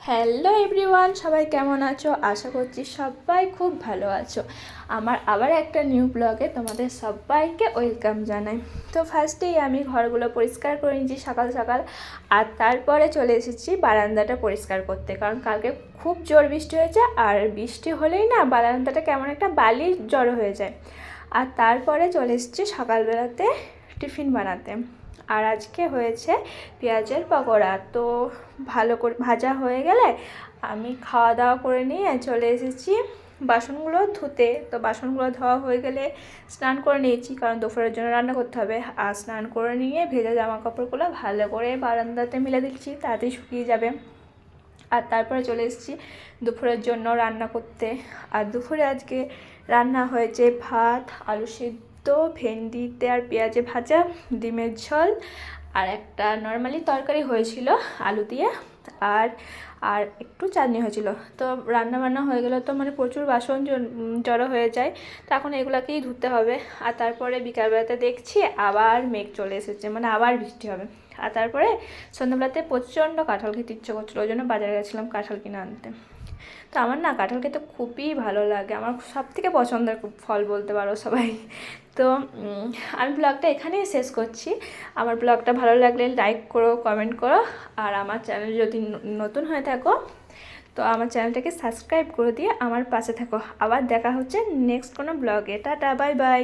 Hello everyone, সবাই কেমন আছো? আশা করছি সবাই খুব ভালো আছো। আমার আবার একটা নিউ ব্লগে তোমাদের সবাইকে ওয়েলকাম জানাই। তো ফার্স্টেই আমি ঘরগুলো পরিষ্কার করে নিয়েছি সকাল সকাল, আর তারপরে চলে এসেছি বারান্দাটা পরিষ্কার করতে, কারণ কালকে খুব জোর বৃষ্টি হয়েছে, আর বৃষ্টি হলেই না বারান্দাটা কেমন একটা বালি জড়ো হয়ে যায়। আর তারপরে চলে এসেছি সকালবেলাতে টিফিন বানাতে। আর আজকে হয়েছে পেঁয়াজের পকোড়া। তো ভালো করে ভাজা হয়ে গেলে আমি খাওয়া দাওয়া করে নিয়ে চলে এসেছি বাসনগুলো ধুতে। তো বাসনগুলো ধোয়া হয়ে গেলে স্নান করে নিয়েছি, কারণ দুপুরের জন্য রান্না করতে হবে। আর স্নান করে নিয়ে ভেজা জামা কাপড়গুলো ভালো করে বারান্দাতে মেলে দিচ্ছি, তাড়াতাড়ি শুকিয়ে যাবে। আর তারপরে চলে এসেছি দুপুরের জন্য রান্না করতে। আর দুপুরে আজকে রান্না হয়েছে ভাত, আলু সিদ্ধ, ভেন্ডিতে আর পেঁয়াজে ভাজা, ডিমের ঝোল, আর একটা নর্মালি তরকারি হয়েছিল আলু দিয়ে, আর আর একটু চাটনি হয়েছিল। তো রান্না বান্না হয়ে গেলে তো মানে প্রচুর বাসন জড়ো হয়ে যায়, তো এখন এগুলোকেই ধুতে হবে। আর তারপরে বিকালবেলাতে দেখছি আবার মেঘ চলে এসেছে, মানে আবার বৃষ্টি হবে। আর তারপরে সন্ধ্যাবেলাতে প্রচণ্ড কাঁঠাল খেতে ইচ্ছে করছিলো, ওই জন্য বাজারে গেছিলাম কাঁঠাল কিনে আনতে। তো আমার না কাঁঠাল খেতে খুবই ভালো লাগে, আমার সব থেকে পছন্দের ফল বলতে পারো সবাই। তো আমি ব্লগটা এখানেই শেষ করছি। আমার ব্লগটা ভালো লাগলে লাইক করো, কমেন্ট করো, আর আমার চ্যানেল যদি নতুন হয়ে থাকো তো আমার চ্যানেলটাকে সাবস্ক্রাইব করে দিয়ে আমার পাশে থাকো। আবার দেখা হচ্ছে নেক্সট কোনো ব্লগে। Tata, bye bye.